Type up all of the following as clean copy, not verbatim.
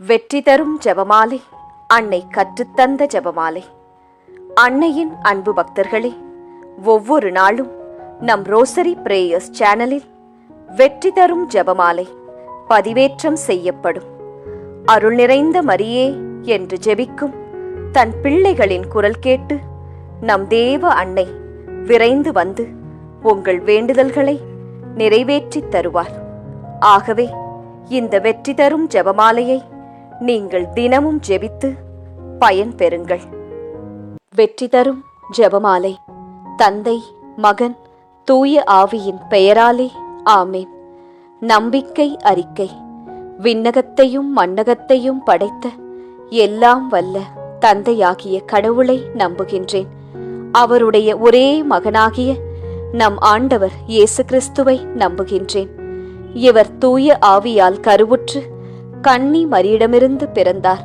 வெற்றி தரும் ஜெபமாலை, அன்னை கற்றுத்தந்த ஜெபமாலை. அன்னையின் அன்பு பக்தர்களே, ஒவ்வொரு நாளும் நம் ரோசரி பிரேயர்ஸ் சேனலில் வெற்றி தரும் ஜெபமாலை பதிவேற்றம் செய்யப்படும். அருள் நிறைந்த மரியே என்று ஜெபிக்கும் தன் பிள்ளைகளின் குரல் கேட்டு நம் தேவ அன்னை விரைந்து வந்து உங்கள் வேண்டுதல்களை நிறைவேற்றித் தருவார். ஆகவே இந்த வெற்றி தரும் ஜெபமாலையை நீங்கள் தினமும் ஜெபித்து பயன் பெறுங்கள். வெற்றி தரும் ஜெபமாலை. தந்தை, மகன், தூய ஆவியின் பெயராலே ஆமேன். நம்பிக்கை அறிக்கை. விண்ணகத்தையும் மண்ணகத்தையும் படைத்த எல்லாம் வல்ல தந்தையாகிய கடவுளை நம்புகின்றேன். அவருடைய ஒரே மகனாகிய நம் ஆண்டவர் இயேசு கிறிஸ்துவை நம்புகின்றேன். இவர் தூய ஆவியால் கருவுற்று கன்னி மரியிடமிருந்து பிறந்தார்.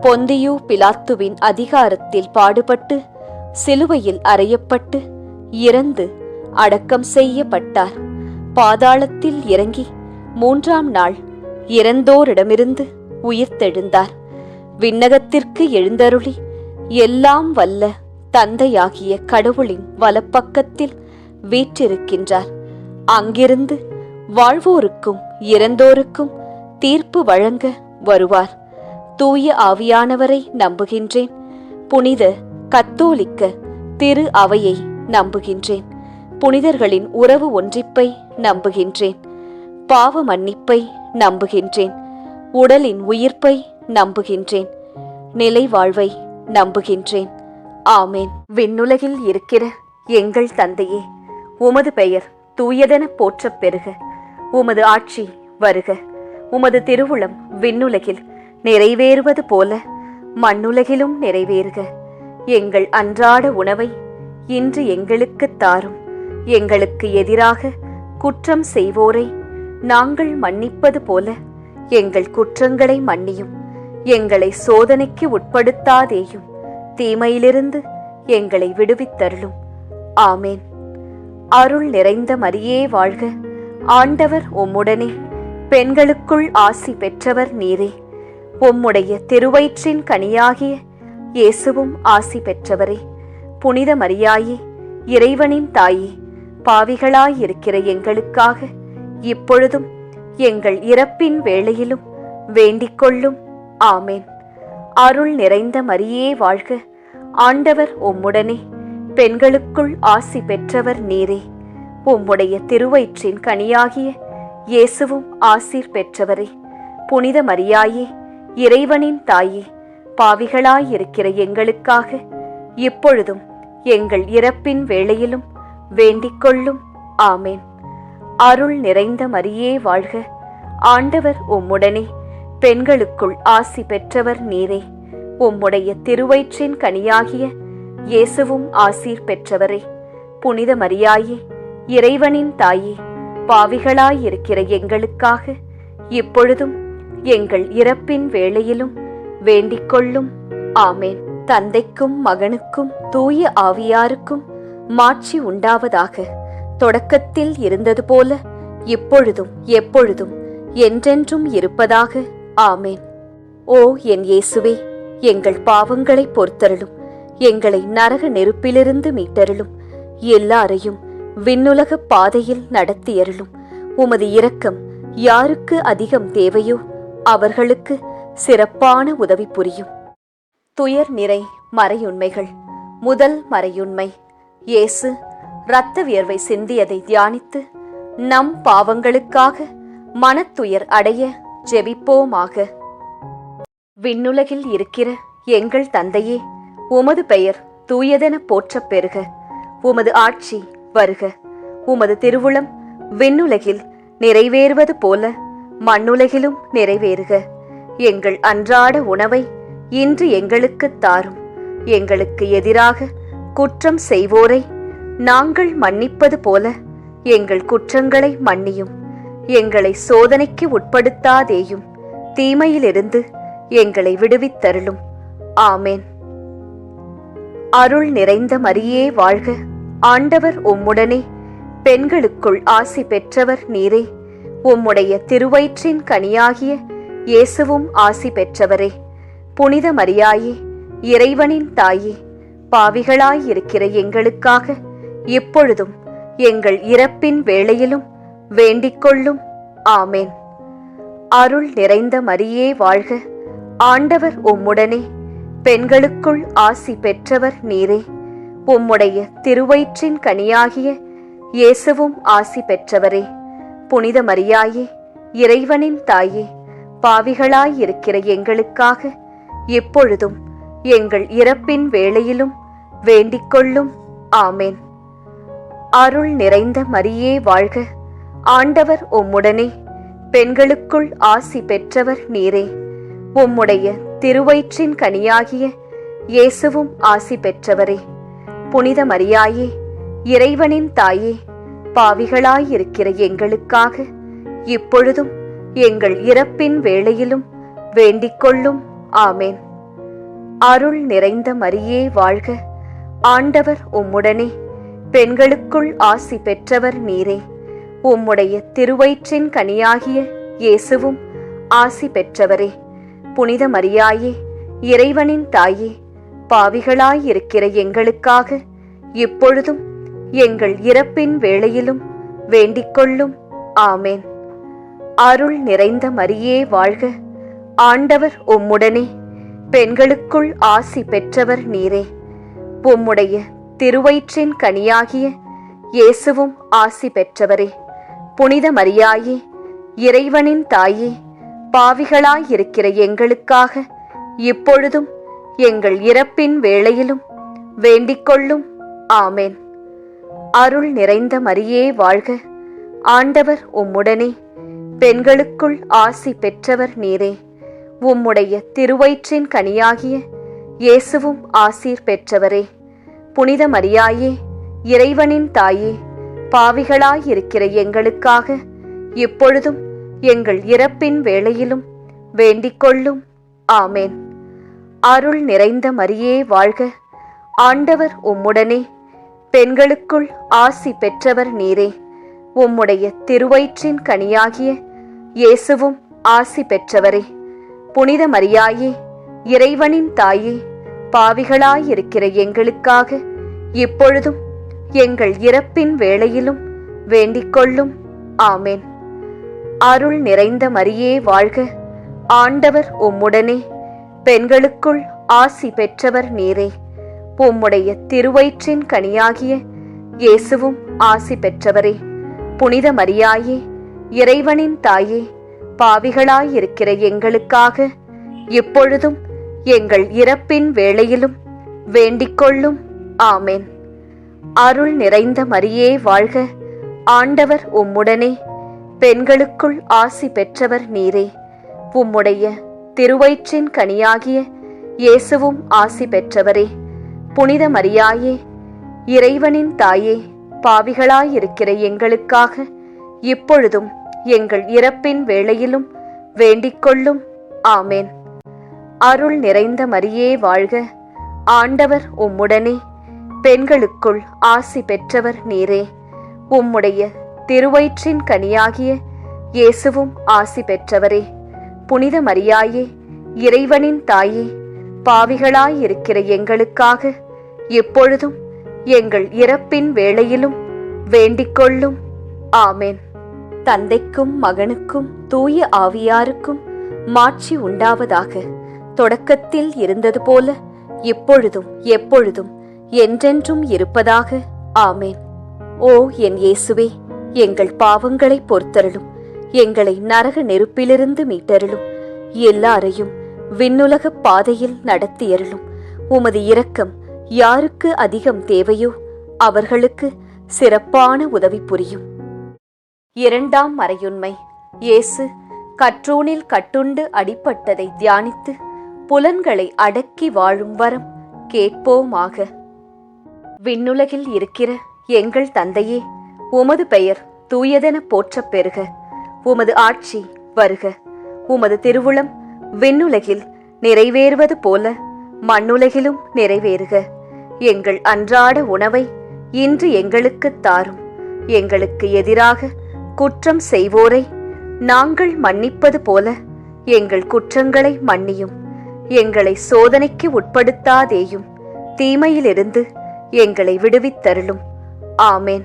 பொந்தியு பிலாத்துவின் அதிகாரத்தில் பாடுபட்டு சிலுவையில் அறையப்பட்டு இறந்து அடக்கம் செய்யப்பட்டார். பாதாளத்தில் இறங்கி 3ஆம் நாள் இறந்தோரிடமிருந்து உயிர்த்தெழுந்தார். விண்ணகத்திற்கு எழுந்தருளி எல்லாம் வல்ல தந்தையாகிய கடவுளின் வலப்பக்கத்தில் வீற்றிருக்கின்றார். அங்கிருந்து வாழ்வோருக்கும் இறந்தோருக்கும் தீர்ப்பு வழங்க வருவார். தூய ஆவியானவரை நம்புகின்றேன். புனித கத்தோலிக்க திரு அவையை நம்புகின்றேன். புனிதர்களின் உறவு ஒன்றிப்பை நம்புகின்றேன். பாவ மன்னிப்பை நம்புகின்றேன். உடலின் உயிர்ப்பை நம்புகின்றேன். நிலை வாழ்வை நம்புகின்றேன். ஆமேன். விண்ணுலகில் இருக்கிற எங்கள் தந்தையே, உமது பெயர் தூயதென போற்றப் பெறுக. உமது ஆட்சி வருக. உமது திருவுளம் விண்ணுலகில் நிறைவேறுவது போல மண்ணுலகிலும் நிறைவேறுக. எங்கள் அன்றாட உணவை இன்று எங்களுக்குத் தாரும். எங்களுக்கு எதிராக குற்றம் செய்வோரை நாங்கள் மன்னிப்பது போல எங்கள் குற்றங்களை மன்னியும். எங்களை சோதனைக்கு உட்படுத்தாதேயும், தீமையிலிருந்து எங்களை விடுவித்தருளும். ஆமேன். அருள் நிறைந்த மரியே வாழ்க. ஆண்டவர் உம்முடனே, பெண்களுக்குள் ஆசி பெற்றவர் நீரே. உம்முடைய திருவயிற்றின் கனியாகிய இயேசுவும் ஆசி பெற்றவரே. புனித மரியாயே, இறைவனின் தாயே, பாவிகளாயிருக்கிற எங்களுக்காக இப்பொழுதும் எங்கள் இறப்பின் வேளையிலும் வேண்டிக் கொள்ளும். ஆமேன். அருள் நிறைந்த மரியே வாழ்க. ஆண்டவர் உம்முடனே, பெண்களுக்குள் ஆசி பெற்றவர் நீரே. உம்முடைய திருவயிற்றின் கனியாகிய இயேசுவும் ஆசீர் பெற்றவரே. புனித மரியாயே, இறைவனின் தாயே, பாவிகளாயிருக்கிற எங்களுக்காக இப்பொழுதும் எங்கள் இறப்பின் வேளையிலும் வேண்டிக் கொள்ளும். ஆமேன். அருள் நிறைந்த மரியே வாழ்க. ஆண்டவர் உம்முடனே, பெண்களுக்குள் ஆசி பெற்றவர் நீரே. உம்முடைய திருவயிற்றின் கனியாகிய இயேசுவும் ஆசீர் பெற்றவரே. புனித மரியாயே, இறைவனின் தாயே, பாவிகளாயிருக்கிற எங்களுக்காக இப்பொழுதும் எங்கள் இறப்பின் வேளையிலும் வேண்டிக் கொள்ளும். ஆமேன். தந்தைக்கும் மகனுக்கும் தூய ஆவியாருக்கும் மாட்சி உண்டாவதாக. தொடக்கத்தில் இருந்தது போல இப்பொழுதும் எப்பொழுதும் என்றென்றும் இருப்பதாக. ஆமேன். ஓ என் இயேசுவே, எங்கள் பாவங்களை பொறுத்தருளும். எங்களை நரக நெருப்பிலிருந்து மீட்டருளும். எல்லாரையும் விண்ணுலக பாதையில் நடத்தியருளும். உமது இரக்கம் யாருக்கு அதிகம் தேவையோ அவர்களுக்கு சிறப்பான உதவி புரியும். துயர் நிறை மறையுண்மைகள். முதல் மறையுண்மை, இயேசு இரத்த வியர்வை சிந்தியதை தியானித்து நம் பாவங்களுக்காக மனத்துயர் அடைய ஜெபிப்போமாக. விண்ணுலகில் இருக்கிற எங்கள் தந்தையே, உமது பெயர் தூயதென போற்றப் பெறுக. உமது ஆட்சி வருக. உமது திருவுளம் விண்ணுலகில் நிறைவேறுவது போல மண்ணுலகிலும் நிறைவேறுக. எங்கள் அன்றாட உணவை இன்று எங்களுக்குத் தாரும். எங்களுக்கு எதிராக குற்றம் செய்வோரை நாங்கள் மன்னிப்பது போல எங்கள் குற்றங்களை மன்னியும். எங்களை சோதனைக்கு உட்படுத்தாதேயும், தீமையிலிருந்து எங்களை விடுவித்தருளும். ஆமேன். அருள் நிறைந்த மரியே வாழ்க. ஆண்டவர் உம்முடனே, பெண்களுக்குள் ஆசி பெற்றவர் நீரே. உம்முடைய திருவயிற்றின் கனியாகிய இயேசுவும் ஆசி பெற்றவரே. புனித மரியாயே, இறைவனின் தாயே, பாவிகளாயிருக்கிற எங்களுக்காக இப்பொழுதும் எங்கள் இறப்பின் வேளையிலும் வேண்டிக்கொள்ளும். ஆமேன். அருள் நிறைந்த மரியே வாழ்க. ஆண்டவர் உம்முடனே, பெண்களுக்குள் ஆசி பெற்றவர் நீரே. உம்முடைய திருவயிற்றின் கனியாகிய இயேசுவும் ஆசி பெற்றவரே. புனித மரியாயே, இறைவனின் தாயே, பாவிகளாயிருக்கிற எங்களுக்காக இப்பொழுதும் எங்கள் இறப்பின் வேளையிலும் வேண்டிக்கொள்ளும். ஆமேன். அருள் நிறைந்த மரியே வாழ்க. ஆண்டவர் உம்முடனே, பெண்களுக்குள் ஆசி பெற்றவர் நீரே. உம்முடைய திருவயிற்றின் கனியாகிய இயேசுவும் ஆசி பெற்றவரே. புனித மரியாயே, இறைவனின் தாயே, பாவிகளாயிருக்கிற எங்களுக்காக இப்பொழுதும் எங்கள் இறப்பின் வேளையிலும் வேண்டிக்கொள்ளும். ஆமேன். அருள் நிறைந்த மரியே வாழ்க. ஆண்டவர் உம்முடனே, பெண்களுக்குள் ஆசி பெற்றவர் நீரே. உம்முடைய திருவயிற்றின் கனியாகிய இயேசுவும் ஆசி பெற்றவரே. புனித மரியாயே, இறைவனின் தாயே, பாவிகளாயிருக்கிற எங்களுக்காக இப்பொழுதும் எங்கள் இறப்பின் வேளையிலும் வேண்டிக்கொள்ளும். ஆமேன். அருள் நிறைந்த மரியே வாழ்க. ஆண்டவர் உம்முடனே, பெண்களுக்குள் ஆசி பெற்றவர் நீரே. உம்முடைய திருவயிற்றின் கனியாகிய இயேசுவும் ஆசி பெற்றவரே. புனித மரியாயே, இறைவனின் தாயே, பாவிகளாயிருக்கிற எங்களுக்காக இப்பொழுதும் எங்கள் இறப்பின் வேளையிலும் வேண்டிக்கொள்ளும். ஆமேன். அருள் நிறைந்த மரியே வாழ்க. ஆண்டவர் உம்முடனே, பெண்களுக்குள் ஆசி பெற்றவர் நீரே. உம்முடைய திருவயிற்றின் கனியாகிய இயேசுவும் ஆசீர் பெற்றவரே. புனித மரியாயே, இறைவனின் தாயே, பாவிகளாயிருக்கிற எங்களுக்காக இப்பொழுதும் எங்கள் இறப்பின் வேளையிலும் வேண்டிக்கொள்ளும். ஆமேன். அருள் நிறைந்த மரியே வாழ்க. ஆண்டவர் உம்முடனே, பெண்களுக்குள் ஆசி பெற்றவர் நீரே. உம்முடைய திருவயிற்றின் கனியாகிய இயேசுவும் ஆசி பெற்றவரே. புனித மரியாயே, இறைவனின் தாயே, பாவிகளாயிருக்கிற எங்களுக்காக இப்பொழுதும் எங்கள் இறப்பின் வேளையிலும் வேண்டிக்கொள்ளும். ஆமேன். அருள் நிறைந்த மரியே வாழ்க. ஆண்டவர் உம்முடனே, பெண்களுக்குள் ஆசி பெற்றவர் நீரே. உம்முடைய திருவயிற்றின் கனியாகிய இயேசுவும் ஆசி பெற்றவரே. புனித மரியாயே, இறைவனின் தாயே, பாவிகளாயிருக்கிற எங்களுக்காக இப்பொழுதும் எங்கள் இறப்பின் வேளையிலும் வேண்டிக்கொள்ளும். ஆமேன். அருள் நிறைந்த மரியே வாழ்க. ஆண்டவர் உம்முடனே, பெண்களுக்குள் ஆசி பெற்றவர் நீரே. உம்முடைய திருவயிற்றின் கனியாகிய இயேசுவும் ஆசி பெற்றவரே. புனித மரியாயே, இறைவனின் தாயே, பாவிகளாயிருக்கிற எங்களுக்காக இப்பொழுதும் எங்கள் இறப்பின் வேளையிலும் வேண்டிக்கொள்ளும். ஆமேன். அருள் நிறைந்த மரியே வாழ்க. ஆண்டவர் உம்முடனே, பெண்களுக்குள் ஆசி பெற்றவர் நீரே. உம்முடைய திருவயிற்றின் கனியாகிய இயேசுவும் ஆசி பெற்றவரே. புனித மரியாயே, இறைவனின் தாயே, பாவிகளாயிருக்கிற எங்களுக்காக எப்பொழுதும் எங்கள் இறப்பின் வேளையிலும் வேண்டிக்கொள்ளும். ஆமேன். தந்தைக்கும் மகனுக்கும் தூய ஆவியாருக்கும் மாட்சி உண்டாவதாக. தொடக்கத்தில் இருந்தது போல இப்பொழுதும் எப்பொழுதும் என்றென்றும் இருப்பதாக. ஆமேன். ஓ என் இயேசுவே, எங்கள் பாவங்களை பொறுத்தருளும். எங்களை நரக நெருப்பிலிருந்து மீட்டருளும். எல்லாரையும் விண்ணுலக பாதையில் நடத்தியருளும். உமது இரக்கம் யாருக்கு அதிகம் தேவையோ அவர்களுக்கு சிறப்பான உதவி புரியும். இரண்டாம் மறையுண்மை. இயேசு கற்றூனில் கட்டுண்டு அடிபட்டதை தியானித்து புலன்களை அடக்கி வாழும் வரம் கேட்போமாக. விண்ணுலகில் இருக்கிற எங்கள் தந்தையே, உமது பெயர் தூயதென போற்றப் பெறுக. உமது ஆட்சி வருக. உமது திருவுளம் விண்ணுலகில் நிறைவேறுவது போல மண்ணுலகிலும் நிறைவேறுக. எங்கள் அன்றாட உணவை இன்று எங்களுக்குத் தாரும். எங்களுக்கு எதிராக குற்றம் செய்வோரை நாங்கள் மன்னிப்பது போல எங்கள் குற்றங்களை மன்னியும். எங்களை சோதனைக்கு உட்படுத்தாதேயும். தீமையிலிருந்து எங்களை விடுவித்தருளும். ஆமேன்.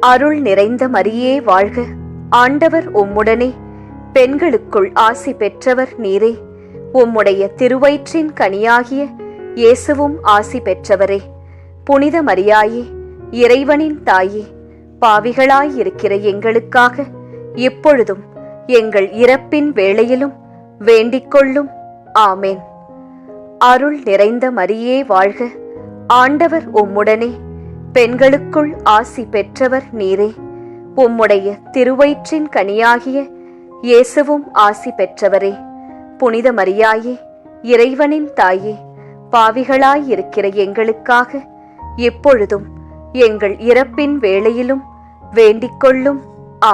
அருள் நிறைந்த மரியே வாழ்க. ஆண்டவர் உம்முடனே, பெண்களுக்குள் ஆசி பெற்றவர் நீரே. உம்முடைய திருவயிற்றின் கனியாகிய இயேசுவும் ஆசி பெற்றவரே. புனித மரியாயே, இறைவனின் தாயே, பாவிகளாயிருக்கிற எங்களுக்காக எப்பொழுதும் எங்கள் இறப்பின் வேளையிலும் வேண்டிக்கொள்ளும். ஆமேன். அருள் நிறைந்த மரியே வாழ்க. ஆண்டவர் உம்முடனே, பெண்களுக்குள் ஆசி பெற்றவர் நீரே. உம்முடைய திருவயிற்றின் கனியாகிய இயேசுவும் ஆசி பெற்றவரே. புனித மரியாயே, இறைவனின் தாயே, பாவிகளாயிருக்கிற எங்களுக்காக எப்பொழுதும் எங்கள் இறப்பின் வேளையிலும் வேண்டிக்கொள்ளும்.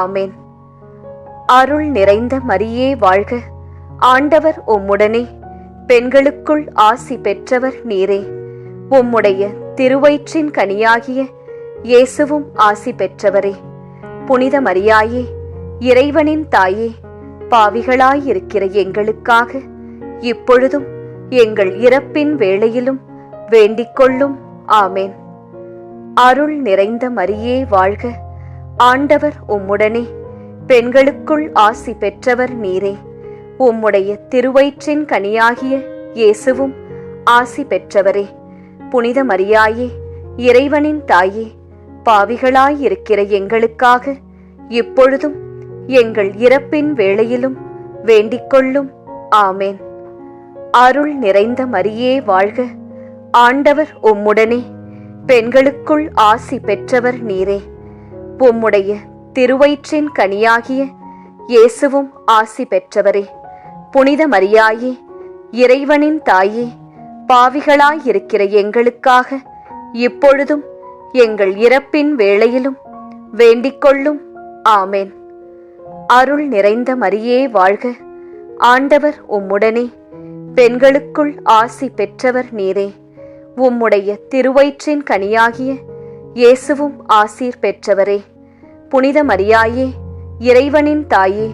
ஆமேன். அருள் நிறைந்த மரியே வாழ்க. ஆண்டவர் உம்முடனே, பெண்களுக்குள் ஆசி பெற்றவர் நீரே. உம்முடைய திருவயிற்றின் கனியாகிய இயேசுவும் ஆசி பெற்றவரே. புனித மரியாயே, இறைவனின் தாயே, பாவிகளாயிருக்கிற எங்களுக்காக இப்பொழுதும் எங்கள் இறப்பின் வேளையிலும் வேண்டிக்கொள்ளும். ஆமேன். அருள் நிறைந்த மரியே வாழ்க. ஆண்டவர் உம்முடனே, பெண்களுக்குள் ஆசி பெற்றவர் நீரே. உம்முடைய திருவயிற்றின் கனியாகிய இயேசுவும் ஆசி பெற்றவரே. புனித மரியாயே, இறைவனின் தாயே, பாவிகளாயிருக்கிற எங்களுக்காக இப்பொழுதும் எங்கள் இறப்பின் வேளையிலும் வேண்டிக்கொள்ளும். ஆமேன். அருள் நிறைந்த மரியே வாழ்க. ஆண்டவர் உம்முடனே, பெண்களுக்குள் ஆசி பெற்றவர் நீரே. உம்முடைய திருவயிற்றின் கனியாகிய இயேசுவும் ஆசி பெற்றவரே. புனித மரியாயே, இறைவனின் தாயே, பாவிகளாயிருக்கிற எங்களுக்காக இப்பொழுதும் எங்கள் இறப்பின் வேளையிலும் வேண்டிக்கொள்ளும். ஆமேன். அருள் நிறைந்த மரியே வாழ்க. ஆண்டவர் உம்முடனே, பெண்களுக்குள் ஆசி பெற்றவர் நீரே. உம்முடைய திருவயிற்றின் கனியாகிய இயேசுவும் ஆசீர் பெற்றவரே. புனித மரியாயே, இறைவனின் தாயே,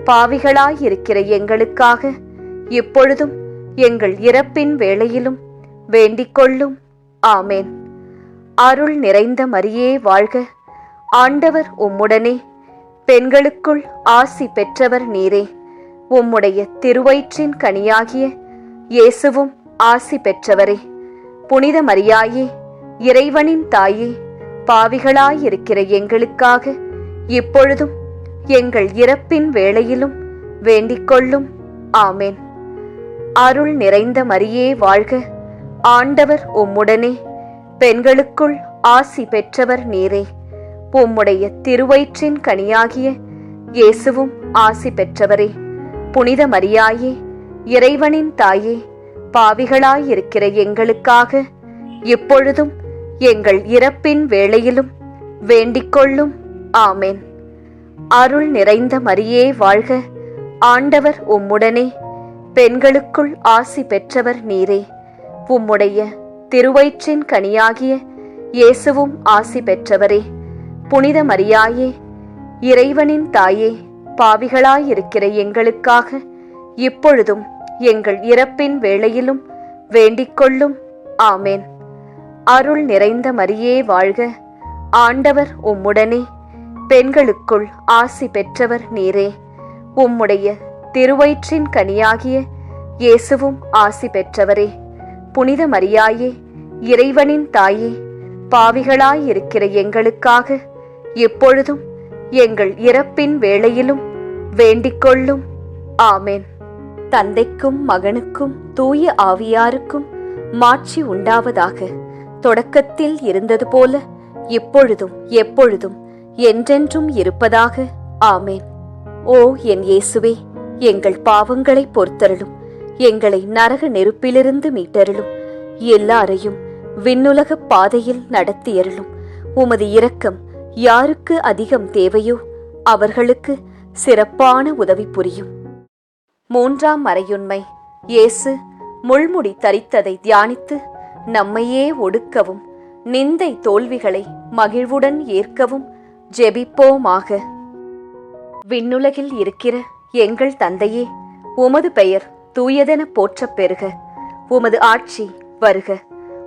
பாவிகளாயிருக்கிற எங்களுக்காக இப்பொழுதும் எங்கள் இறப்பின் வேளையிலும் வேண்டிக்கொள்ளும். ஆமேன். அருள் நிறைந்த மரியே வாழ்க. ஆண்டவர் உம்முடனே, பெண்களுக்குள் ஆசி பெற்றவர் நீரே. உம்முடைய திருவயிற்றின் கனியாகிய இயேசுவும் ஆசி பெற்றவரே. புனித மரியாயே, இறைவனின் தாயே, பாவிகளாயிருக்கிற எங்களுக்காக இப்பொழுதும் எங்கள் இறப்பின் வேளையிலும் வேண்டிக்கொள்ளும். ஆமேன். அருள் நிறைந்த மரியே வாழ்க. ஆண்டவர் உம்முடனே, பெண்களுக்குள் ஆசி பெற்றவர் நீரே. உம்முடைய திருவயிற்றின் கனியாகிய இயேசுவும் ஆசி பெற்றவரே. புனித மரியாயே, இறைவனின் தாயே, பாவிகளாயிருக்கிற எங்களுக்காக இப்பொழுதும் எங்கள் இறப்பின் வேளையிலும் வேண்டிக்கொள்ளும். ஆமேன். அருள் நிறைந்த மரியே வாழ்க. ஆண்டவர் உம்முடனே, பெண்களுக்குள் ஆசி பெற்றவர் நீரே. உம்முடைய திருவயிற்றின் கனியாகிய இயேசுவும் ஆசி பெற்றவரே. புனித மரியாயே, இறைவனின் தாயே, பாவிகளாயிருக்கிற எங்களுக்காக இப்பொழுதும் எங்கள் இறப்பின் வேளையிலும் வேண்டிக்கொள்ளும். ஆமேன். அருள் நிறைந்த மரியே வாழ்க. ஆண்டவர் உம்முடனே, பெண்களுக்குள் ஆசி பெற்றவர் நீரே. உம்முடைய திருவயிற்றின் கனியாகிய இயேசுவும் ஆசி பெற்றவரே. புனித மரியாயே, இறைவனின் தாயே, பாவிகளாயிருக்கிற எங்களுக்காக எப்பொழுதும் எங்கள் இறப்பின் வேளையிலும் வேண்டிக்கொள்ளும். ஆமேன். தந்தைக்கும் மகனுக்கும் தூய ஆவியாருக்கும் மாட்சி உண்டாவதாக. தொடக்கத்தில் இருந்தது போல இப்பொழுதும் எப்பொழுதும் என்றென்றும் இருப்பதாக. ஆமேன். ஓ என் இயேசுவே, எங்கள் பாவங்களை பொறுத்தருளும். எங்களை நரக நெருப்பிலிருந்து மீட்டருளும். எல்லாரையும் விண்ணுலக பாதையில் நடத்தியருளும். உமது இரக்கம் யாருக்கு அதிகம் தேவையோ அவர்களுக்கு சிறப்பான உதவி புரியும். 3ஆம் மறையுண்மை. இயேசு முள்முடி தரித்ததை தியானித்து நம்மையே ஒடுக்கவும் நிந்தை தோல்விகளை மகிழ்வுடன் ஏற்கவும் ஜெபிப்போமாக. விண்ணுலகில் இருக்கிற எங்கள் தந்தையே, உமது பெயர் தூயதென போற்றப் பெறுக. உமது ஆட்சி வருக.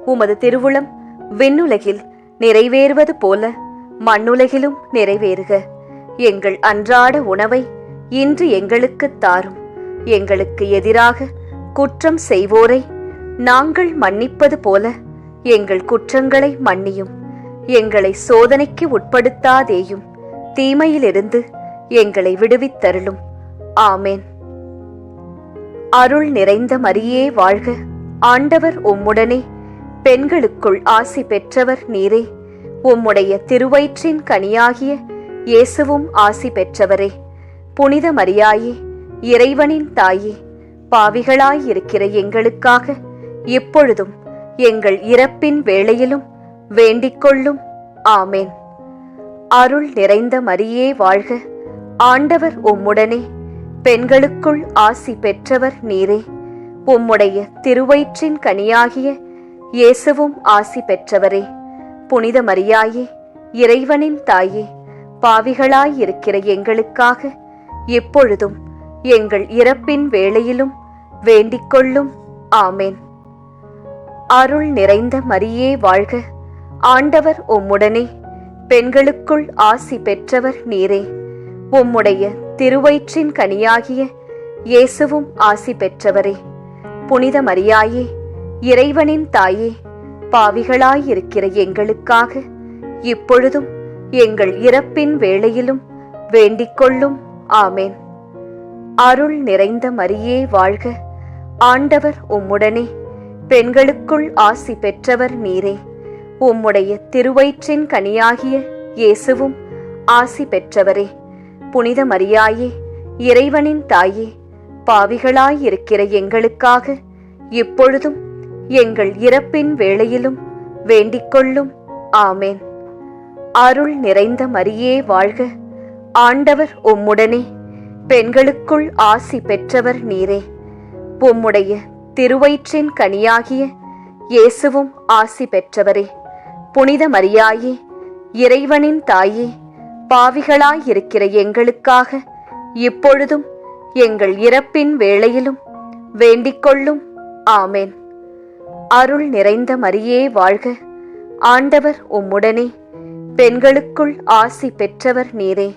உமது திருவுளம் விண்ணுலகில் நிறைவேறுவது போல மண்ணுலகிலும் நிறைவேறுக. எங்கள் அன்றாட உணவை இன்று எங்களுக்குத் தாரும். எங்களுக்கு எதிராக குற்றம் செய்வோரை நாங்கள் மன்னிப்பது போல எங்கள் குற்றங்களை மன்னியும். எங்களை சோதனைக்கு உட்படுத்தாதேயும், தீமையிலிருந்து எங்களை விடுவித்தருளும். ஆமேன். அருள் நிறைந்த மரியே வாழ்க. ஆண்டவர் உம்முடனே, பெண்களுக்குள் ஆசி பெற்றவர் நீரே. உம்முடைய திருவயிற்றின் கனியாகிய இயேசுவும் ஆசி பெற்றவரே. புனித மரியாயே, இறைவனின் தாயே, பாவிகளாயிருக்கிற எங்களுக்காக இப்பொழுதும் எங்கள் இறப்பின் வேளையிலும் வேண்டிக்கொள்ளும். ஆமேன். அருள் நிறைந்த மரியே வாழ்க. ஆண்டவர் உம்முடனே, பெண்களுக்குள் ஆசி பெற்றவர் நீரே. உம்முடைய திருவயிற்றின் கனியாகிய இயேசுவும் ஆசி பெற்றவரே. புனித மரியாயே, இறைவனின் தாயே, பாவிகளாயிருக்கிற எங்களுக்காக இப்பொழுதும் எங்கள் இறப்பின் வேளையிலும் வேண்டிக்கொள்ளும். ஆமேன். அருள் நிறைந்த மரியே வாழ்க. ஆண்டவர் உம்முடனே, பெண்களுக்குள் ஆசி பெற்றவர் நீரே. உம்முடைய திருவயிற்றின் கனியாகிய இயேசுவும் ஆசி பெற்றவரே. புனித மரியாயே, இறைவனின் தாயே, பாவிகளாயிருக்கிற எங்களுக்காக இப்பொழுதும் எங்கள் இறப்பின் வேளையிலும் வேண்டிக்கொள்ளும். ஆமேன். அருள் நிறைந்த மரியே வாழ்க. ஆண்டவர் உம்முடனே, பெண்களுக்குள் ஆசி பெற்றவர் நீரே. உம்முடைய திருவயிற்றின் கனியாகிய இயேசுவும் ஆசி பெற்றவரே. புனித மரியாயே, இறைவனின் தாயே, பாவிகளாயிருக்கிற எங்களுக்காக இப்பொழுதும் எங்கள் இறப்பின் வேளையிலும் வேண்டிக்கொள்ளும். ஆமேன். அருள் நிறைந்த மரியே வாழ்க. ஆண்டவர் உம்முடனே, பெண்களுக்குள் ஆசி பெற்றவர் நீரே. உம்முடைய திருவயிற்றின் கனியாகிய இயேசுவும் ஆசி பெற்றவரே. புனித மரியாயே, இறைவனின் தாயே, பாவிகளாயிருக்கிற எங்களுக்காக இப்பொழுதும் எங்கள் இறப்பின் வேளையிலும் வேண்டிக்கொள்ளும். ஆமேன். அருள் நிறைந்த மரியே வாழ்க. ஆண்டவர் உம்முடனே, பெண்களுக்குள் ஆசி பெற்றவர் நீரே.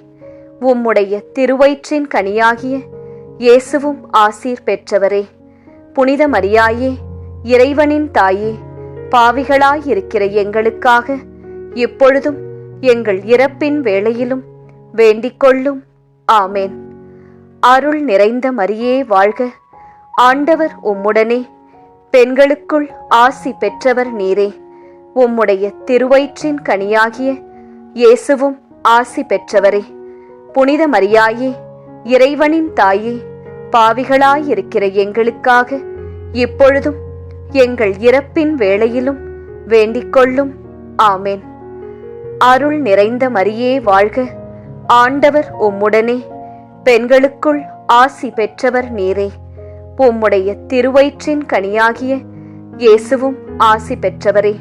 உம்முடைய திருவயிற்றின் கனியாகிய இயேசுவும் ஆசீர் பெற்றவரே. புனித மரியாயே, இறைவனின் தாயே, பாவிகளாயிருக்கிற எங்களுக்காக இப்பொழுதும் எங்கள் இறப்பின் வேளையிலும் வேண்டிக்கொள்ளும். ஆமேன். அருள் நிறைந்த மரியே வாழ்க. ஆண்டவர் உம்முடனே, பெண்களுக்குள் ஆசி பெற்றவர் நீரே. உம்முடைய திருவயிற்றின் கனியாகிய இயேசுவும் ஆசி பெற்றவரே. புனித மரியாயே, இறைவனின் தாயே, பாவிகளாயிருக்கிற எங்களுக்காக இப்பொழுதும் எங்கள் இறப்பின் வேளையிலும் வேண்டிக்கொள்ளும். ஆமேன். அருள் நிறைந்த மரியே வாழ்க. ஆண்டவர் உம்முடனே, பெண்களுக்குள் ஆசி பெற்றவர் நீரே. உம்முடைய திருவயிற்றின் கனியாகிய இயேசுவும் ஆசி பெற்றவரே.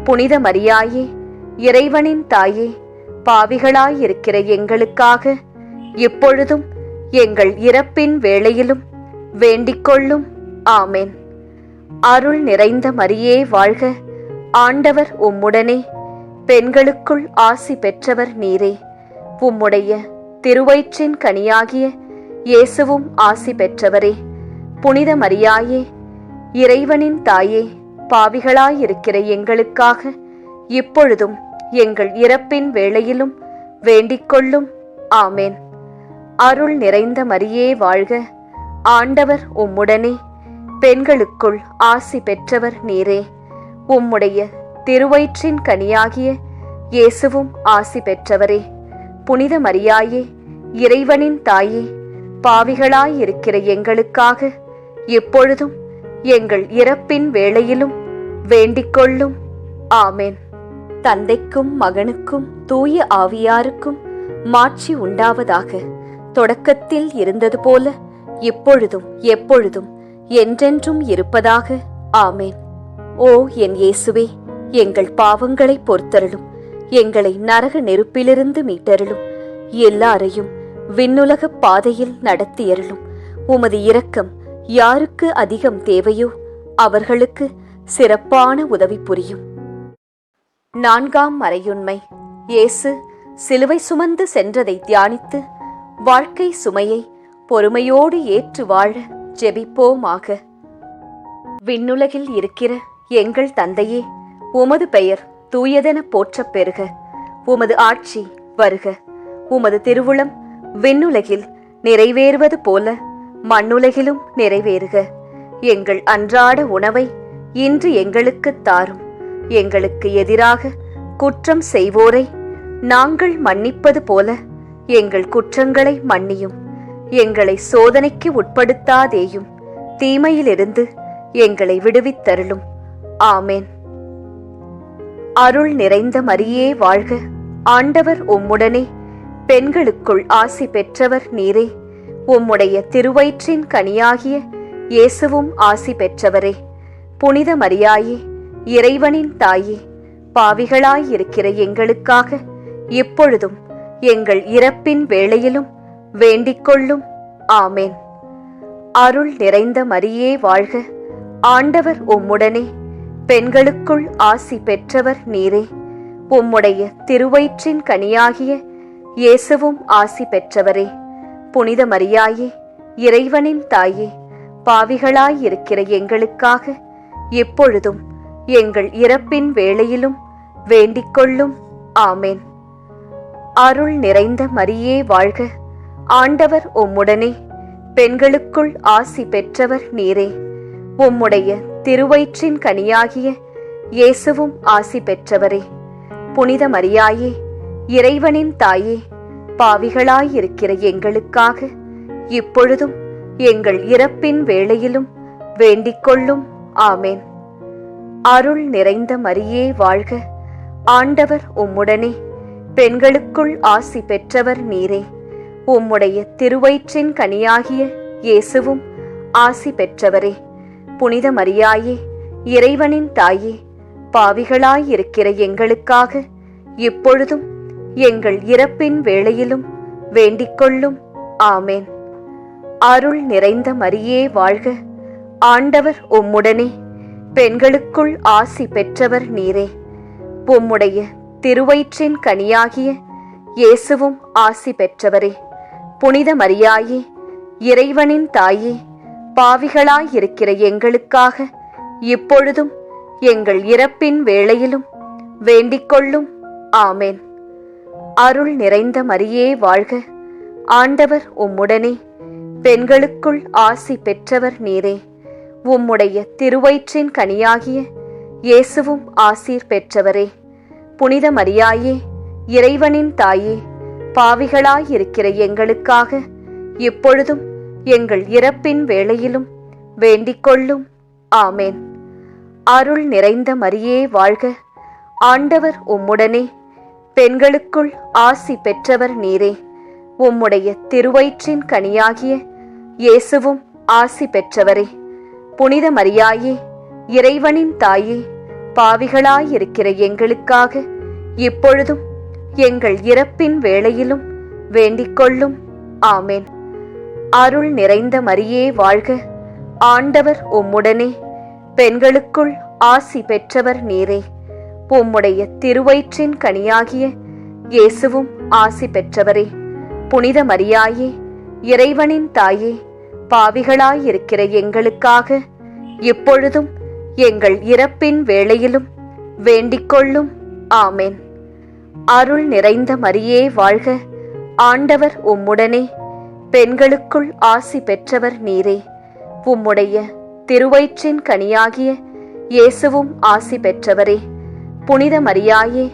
புனித மரியாயே, இறைவனின் தாயே, பாவிகளாயிருக்கிற எங்களுக்காக இப்பொழுதும் எங்கள் இறப்பின் வேளையிலும் வேண்டிக்கொள்ளும். ஆமேன். அருள் நிறைந்த மரியே வாழ்க. ஆண்டவர் உம்முடனே, பெண்களுக்குள் ஆசி பெற்றவர் நீரே. உம்முடைய திருவயிற்றின் கனியாகிய இயேசுவும் ஆசி பெற்றவரே. புனித மரியாயே, இறைவனின் தாயே, பாவிகளாயிருக்கிற எங்களுக்காக இப்பொழுதும் எங்கள் இறப்பின் வேளையிலும் வேண்டிக்கொள்ளும். ஆமேன். அருள் நிறைந்த மரியே வாழ்க. ஆண்டவர் உம்முடனே, பெண்களுக்குள் ஆசி பெற்றவர் நீரே. உம்முடைய திருவயிற்றின் கனியாகிய இயேசுவும் ஆசி பெற்றவரே. புனித மரியாயே, இறைவனின் தாயே, பாவிகளாயிருக்கிற எங்களுக்காக எப்பொழுதும் எங்கள் இறப்பின் வேளையிலும் வேண்டிக்கொள்ளும். ஆமேன். தந்தைக்கும் மகனுக்கும் தூய ஆவியாருக்கும் மாட்சி உண்டாவதாக. தொடக்கத்தில் இருந்தது போல இப்பொழுதும் எப்பொழுதும் என்றென்றும் இருப்பதாக. ஆமேன். ஓ என் இயேசுவே, எங்கள் பாவங்களை பொறுத்தருளும். எங்களை நரக நெருப்பிலிருந்து மீட்டருளும். எல்லாரையும் விண்ணுலகப் பாதையில் நடத்தியருளும் உமது இரக்கம் யாருக்கு அதிகம் தேவையோ அவர்களுக்கு சிறப்பான உதவி புரியும். 4ஆம் மறையுண்மை. இயேசு சிலுவை சுமந்து சென்றதை தியானித்து வாழ்க்கை சுமையை பொறுமையோடு ஏற்று வாழ ஜெபிப்போமாக. விண்ணுலகில் இருக்கிற எங்கள் தந்தையே, உமது பெயர் தூயதென போற்றப் பெறுக. உமது ஆட்சி வருக. உமது திருவுளம் விண்ணுலகில் நிறைவேறுவது போல மண்ணுலகிலும் நிறைவேறுக. எங்கள் அன்றாட உணவை இன்று எங்களுக்குத் தாரும். எங்களுக்கு எதிராக குற்றம் செய்வோரை நாங்கள் மன்னிப்பது போல எங்கள் குற்றங்களை மன்னியும். எங்களை சோதனைக்கு உட்படுத்தாதேயும், தீமையிலிருந்து எங்களை விடுவித்தருளும். ஆமேன். அருள் நிறைந்த மரியே வாழ்க. ஆண்டவர் உம்முடனே, பெண்களுக்குள் ஆசி பெற்றவர் நீரே. உம்முடைய திருவயிற்றின் கனியாகிய இயேசுவும் ஆசி பெற்றவரே. புனித மரியாயே, இறைவனின் தாயே, பாவிகளாயிருக்கிற எங்களுக்காக இப்பொழுதும் எங்கள் இறப்பின் வேளையிலும் வேண்டிக்கொள்ளும். ஆமேன். அருள் நிறைந்த மரியே வாழ்க. ஆண்டவர் உம்முடனே, பெண்களுக்குள் ஆசி பெற்றவர் நீரே. உம்முடைய திருவயிற்றின் கனியாகிய இயேசுவும் ஆசி பெற்றவரே. புனித மரியாயே, இறைவனின் தாயே, பாவிகளாயிருக்கிற எங்களுக்காக எப்பொழுதும் எங்கள் இறப்பின் வேளையிலும் வேண்டிக்கொள்ளும். ஆமேன். அருள் நிறைந்த மரியே வாழ்க. ஆண்டவர் உம்முடனே, பெண்களுக்குள் ஆசி பெற்றவர் நீரே. உம்முடைய திருவயிற்றின் கனியாகிய இயேசுவும் ஆசி பெற்றவரே. புனித மரியாயே, இறைவனின் தாயே, பாவிகளாயிருக்கிற எங்களுக்காக இப்பொழுதும் எங்கள் இறப்பின் வேளையிலும் வேண்டிக்கொள்ளும். ஆமேன். அருள் நிறைந்த மரியே வாழ்க. ஆண்டவர் உம்முடனே, பெண்களுக்குள் ஆசி பெற்றவர் நீரே. உம்முடைய திருவயிற்றின் கனியாகிய இயேசுவும் ஆசி பெற்றவரே. புனித மரியாயே, இறைவனின் தாயே, பாவிகளாயிருக்கிற எங்களுக்காக இப்பொழுதும் எங்கள் இறப்பின் வேளையிலும் வேண்டிக்கொள்ளும். ஆமேன். அருள் நிறைந்த மரியே வாழ்க. ஆண்டவர் உம்முடனே, பெண்களுக்குள் ஆசி பெற்றவர் நீரே. உம்முடைய திருவயிற்றின் கனியாகிய இயேசுவும் ஆசி பெற்றவரே. புனித மரியாயே, இறைவனின் தாயே, பாவிகளாயிருக்கிற எங்களுக்காக இப்பொழுதும் எங்கள் இறப்பின் வேளையிலும் வேண்டிக்கொள்ளும். ஆமேன். அருள் நிறைந்த மரியே வாழ்க. ஆண்டவர் உம்முடனே, பெண்களுக்குள் ஆசி பெற்றவர் நீரே. உம்முடைய திருவயிற்றின் கனியாகிய இயேசுவும் ஆசீர் பெற்றவரே. புனித மரியாயே, இறைவனின் தாயே, பாவிகளாயிருக்கிற எங்களுக்காக இப்பொழுதும் எங்கள் இறப்பின் வேளையிலும் வேண்டிக்கொள்ளும். ஆமேன். அருள் நிறைந்த மரியே வாழ்க. ஆண்டவர் உம்முடனே, பெண்களுக்குள் ஆசி பெற்றவர் நீரே. உம்முடைய திருவயிற்றின் கனியாகிய இயேசுவும் ஆசி பெற்றவரே. புனித மரியாயே, இறைவனின் தாயே, பாவிகளாயிருக்கிற எங்களுக்காக இப்பொழுதும் எங்கள் இறப்பின் வேளையிலும் வேண்டிக்கொள்ளும். ஆமேன். அருள் நிறைந்த மரியே வாழ்க. ஆண்டவர் உம்முடனே, பெண்களுக்குள் ஆசி பெற்றவர் நீரே. உம்முடைய திருவயிற்றின் கனியாகிய இயேசுவும் ஆசி பெற்றவரே. புனித மரியாயே, இறைவனின் தாயே, பாவிகளாயிருக்கிற எங்களுக்காக இப்பொழுதும் எங்கள் இறப்பின் வேளையிலும் வேண்டிக்கொள்ளும். ஆமேன். அருள் நிறைந்த மரியே வாழ்க. ஆண்டவர் உம்முடனே, பெண்களுக்குள் ஆசி பெற்றவர் நீரே. உம்முடைய திருவயிற்றின் கனியாகிய இயேசுவும் ஆசி பெற்றவரே. புனித மரியாயே,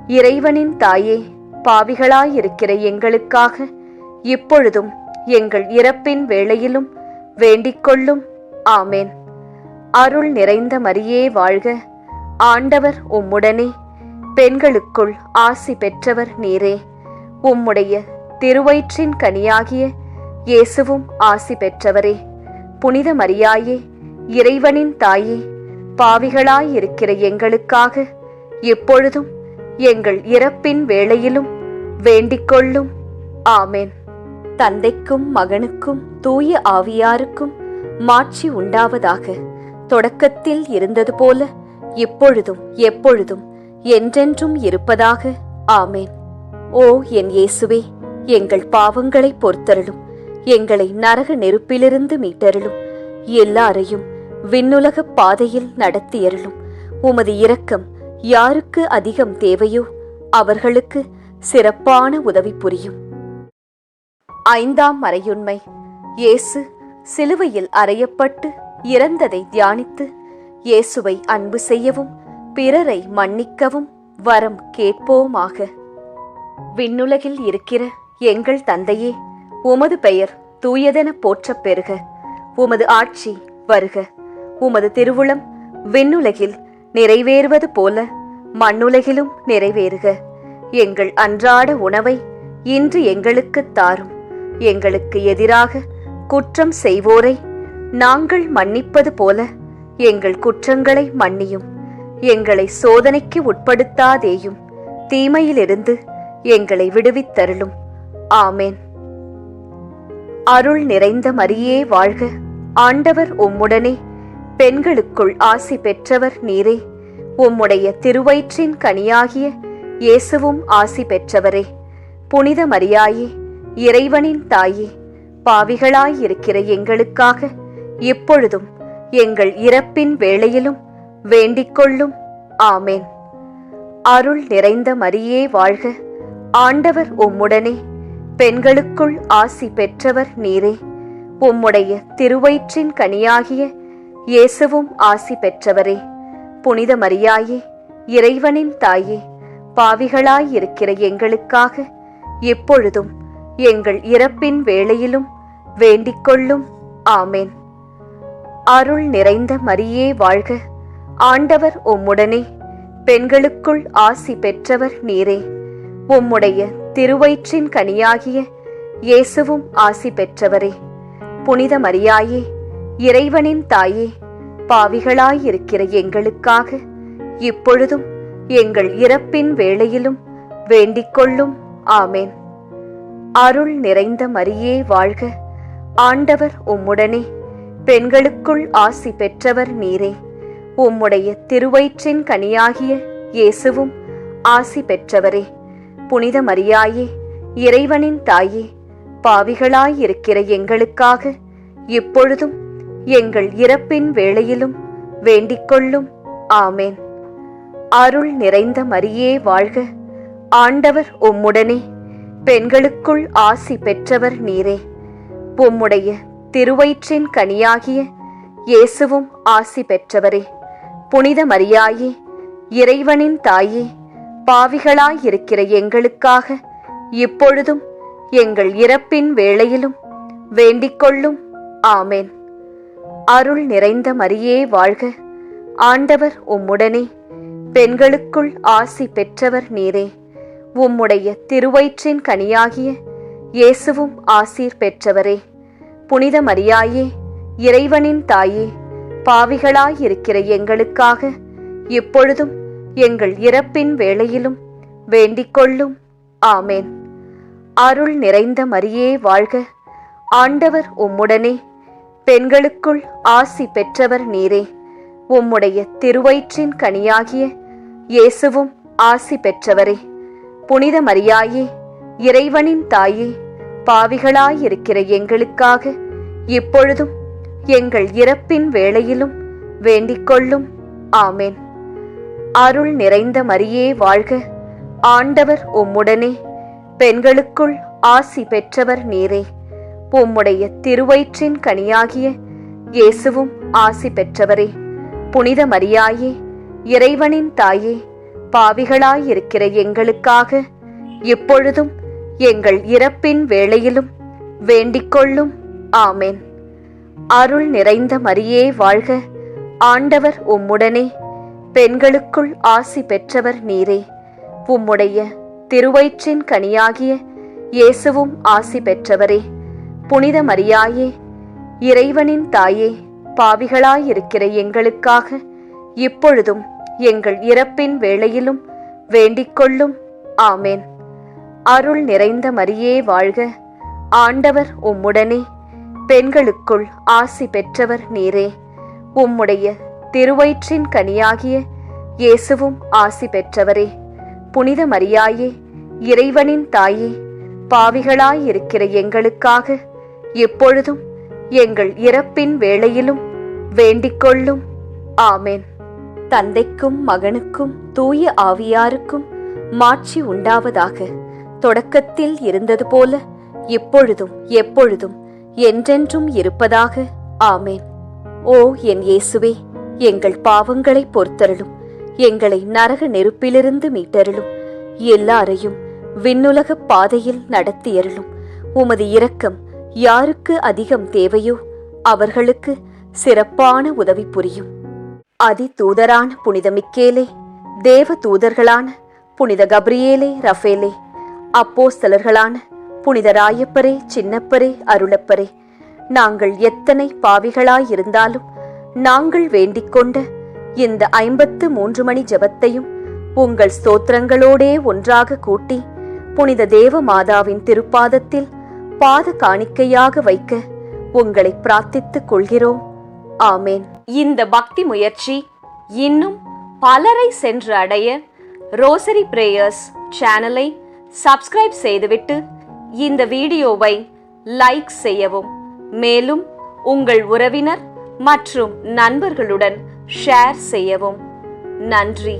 இறைவனின் தாயே, பாவிகளாயிருக்கிற எங்களுக்காக இப்பொழுதும் எங்கள் இறப்பின் வேளையிலும் வேண்டிக்கொள்ளும். ஆமேன். அருள் நிறைந்த மரியே வாழ்க. ஆண்டவர் உம்முடனே, பெண்களுக்குள் ஆசி பெற்றவர் நீரே. உம்முடைய திருவயிற்றின் கனியாகிய இயேசுவும் ஆசி பெற்றவரே. புனித மரியாயே, இறைவனின் தாயே, பாவிகளாயிருக்கிற எங்களுக்காக இப்பொழுதும் எங்கள் இறப்பின் வேளையிலும் வேண்டிக்கொள்ளும். ஆமேன். தந்தைக்கும் மகனுக்கும் தூய ஆவியாருக்கும் மாட்சி உண்டாவதாக. தொடக்கத்தில் இருந்தது போல இப்பொழுதும் எப்பொழுதும் என்றென்றும் இருப்பதாக. ஆமேன். ஓ என் இயேசுவே, எங்கள் பாவங்களை பொறுத்தருளும். எங்களை நரக நெருப்பிலிருந்து மீட்டருளும். எல்லாரையும் விண்ணுலக பாதையில் நடத்தியருளும். உமது இரக்கம் யாருக்கு அதிகம் தேவையோ அவர்களுக்கு சிறப்பான உதவி புரியும். 5ஆம் மறையுண்மை. இயேசு சிலுவையில் அறையப்பட்டு இறந்ததை தியானித்து இயேசுவை அன்பு செய்யவும் பிறரை மன்னிக்கவும் வரம் கேட்போமாக. விண்ணுலகில் இருக்கிற எங்கள் தந்தையே, உமது பெயர் தூயதென போற்றப் பெறுக. உமது ஆட்சி வருக. உமது திருவுளம் விண்ணுலகில் நிறைவேறுவது போல மண்ணுலகிலும் நிறைவேறுக. எங்கள் அன்றாட உணவை இன்று எங்களுக்குத் தாரும். எங்களுக்கு எதிராக குற்றம் செய்வோரை நாங்கள் மன்னிப்பது போல எங்கள் குற்றங்களை மன்னியும். எங்களை சோதனைக்கு உட்படுத்தாதேயும், தீமையிலிருந்து எங்களை விடுவித்தருளும். ஆமேன். அருள் நிறைந்த மரியே வாழ்க. ஆண்டவர் உம்முடனே, பெண்களுக்குள் ஆசி பெற்றவர் நீரே. உம்முடைய திருவயிற்றின் கனியாகிய இயேசுவும் ஆசி பெற்றவரே. புனித மரியாயே, இறைவனின் தாயே, பாவிகளாயிருக்கிற எங்களுக்காக இப்பொழுதும் எங்கள் இறப்பின் வேளையிலும் வேண்டிக்கொள்ளும். ஆமேன். அருள் நிறைந்த மரியே வாழ்க. ஆண்டவர் உம்முடனே, பெண்களுக்குள் ஆசி பெற்றவர் நீரே. உம்முடைய திருவயிற்றின் கனியாகிய இயேசுவும் ஆசி பெற்றவரே. புனித மரியாயே, இறைவனின் தாயே, பாவிகளாயிருக்கிற எங்களுக்காக எப்பொழுதும் எங்கள் இறப்பின் வேளையிலும் வேண்டிக்கொள்ளும். ஆமேன். அருள் நிறைந்த மரியே வாழ்க. ஆண்டவர் உம்முடனே, பெண்களுக்குள் ஆசி பெற்றவர் நீரே. உம்முடைய திருவயிற்றின் கனியாகிய இயேசுவும் ஆசி பெற்றவரே. புனித மரியாயே, இறைவனின் தாயே, பாவிகளாயிருக்கிற எங்களுக்காக இப்பொழுதும் எங்கள் இறப்பின் வேளையிலும் வேண்டிக்கொள்ளும். ஆமேன். அருள் நிறைந்த மரியே வாழ்க. ஆண்டவர் உம்முடனே, பெண்களுக்குள் ஆசி பெற்றவர் நீரே. உம்முடைய திருவயிற்றின் கனியாகிய இயேசுவும் ஆசி பெற்றவரே. புனித மரியாயே, இறைவனின் தாயே, பாவிகளாயிருக்கிற எங்களுக்காக இப்பொழுதும் எங்கள் இறப்பின் வேளையிலும் வேண்டிக்கொள்ளும். ஆமேன். அருள் நிறைந்த மரியே வாழ்க. ஆண்டவர் உம்முடனே, பெண்களுக்குள் ஆசி பெற்றவர் நீரே. உம்முடைய திருவயிற்றின் கனியாகிய இயேசுவும் ஆசி பெற்றவரே. புனித மரியாயே, இறைவனின் தாயே, பாவிகளாயிருக்கிற எங்களுக்காக இப்பொழுதும் எங்கள் இறப்பின் வேளையிலும் வேண்டிக்கொள்ளும். ஆமேன். அருள் நிறைந்த மரியே வாழ்க. ஆண்டவர் உம்முடனே, பெண்களுக்குள் ஆசி பெற்றவர் நீரே. உம்முடைய திருவயிற்றின் கனியாகிய இயேசுவும் ஆசீர் பெற்றவரே. புனித மரியாயே, இறைவனின் தாயே, பாவிகளாயிருக்கிற எங்களுக்காக இப்பொழுதும் எங்கள் இறப்பின் வேளையிலும் வேண்டிக்கொள்ளும். ஆமேன். அருள் நிறைந்த மரியே வாழ்க. ஆண்டவர் உம்முடனே, பெண்களுக்குள் ஆசி பெற்றவர் நீரே. உம்முடைய திருவயிற்றின் கனியாகிய இயேசுவும் ஆசி பெற்றவரே. புனித மரியாயே, இறைவனின் தாயே, பாவிகளாயிருக்கிற எங்களுக்காக இப்பொழுதும் எங்கள் இறப்பின் வேளையிலும் வேண்டிக்கொள்ளும். ஆமேன். அருள் நிறைந்த மரியே வாழ்க. ஆண்டவர் உம்முடனே, பெண்களுக்குள் ஆசி பெற்றவர் நீரே. உம்முடைய திருவயிற்றின் கனியாகிய இயேசுவும் ஆசி பெற்றவரே. புனித மரியாயே, இறைவனின் தாயே, பாவிகளாயிருக்கிற எங்களுக்காக இப்பொழுதும் எங்கள் இறப்பின் வேளையிலும் வேண்டிக்கொள்ளும். ஆமேன். அருள் நிறைந்த மரியே வாழ்க. ஆண்டவர் உம்முடனே, பெண்களுக்குள் ஆசி பெற்றவர் நீரே. உம்முடைய திருவயிற்றின் கனியாகிய இயேசுவும் ஆசி பெற்றவரே. புனித மரியாயே, இறைவனின் தாயே, பாவிகளாயிருக்கிற எங்களுக்காக இப்பொழுதும் எங்கள் இறப்பின் வேளையிலும் வேண்டிக்கொள்ளும். ஆமேன். அருள் நிறைந்த மரியே வாழ்க. ஆண்டவர் உம்முடனே, பெண்களுக்குள் ஆசி பெற்றவர் நீரே. உம்முடைய திருவயிற்றின் கனியாகிய இயேசுவும் ஆசி பெற்றவரே. புனித மரியாயே, இறைவனின் தாயே, பாவிகளாயிருக்கிற எங்களுக்காக எப்பொழுதும் எங்கள் இறப்பின் வேளையிலும் வேண்டிக்கொள்ளும். ஆமென். தந்தைக்கும் மகனுக்கும் தூய ஆவியாருக்கும் மாட்சி உண்டாவதாக. தொடக்கத்தில் இருந்தது போல இப்பொழுதும் எப்பொழுதும் என்றென்றும் இருப்பதாக. ஆமென். ஓ என் இயேசுவே, எங்கள் பாவங்களை பொறுத்தருளும், எங்களை நரக நெருப்பிலிருந்து மீட்டருளும், எல்லாரையும் விண்ணுலக பாதையில் நடத்தியருளும். உமது இரக்கம் யாருக்கு அதிகம் தேவையோ அவர்களுக்கு சிறப்பான உதவி புரியும். அதி தூதரான புனித மிக்கேலே, தேவ தூதர்களான புனித கப்ரியேலே, ரஃபேலே, அப்போஸ்தலர்களான புனித ராயப்பரே, சின்னப்பரே, அருளப்பரே, நாங்கள் எத்தனை பாவிகளாயிருந்தாலும் நாங்கள் வேண்டிக்கொண்ட இந்த 53 மணி ஜெபத்தையும் உங்கள் ஸ்தோத்திரங்களோடே ஒன்றாக கூட்டி புனித தேவ மாதாவின் திருப்பாதத்தில் பாத காணிக்கையாக வைக்க உங்களை பிரார்த்தித்துக் கொள்கிறோம். ஆமேன். இந்த பக்தி முயற்சி இன்னும் பலரை சென்று அடைய ரோசரி பிரேயர்ஸ் சேனலை சப்ஸ்கிரைப் செய்துவிட்டு இந்த வீடியோவை லைக் செய்யவும். மேலும் உங்கள் உறவினர் மற்றும் நண்பர்களுடன் ஷேர் செய்யவும். நன்றி.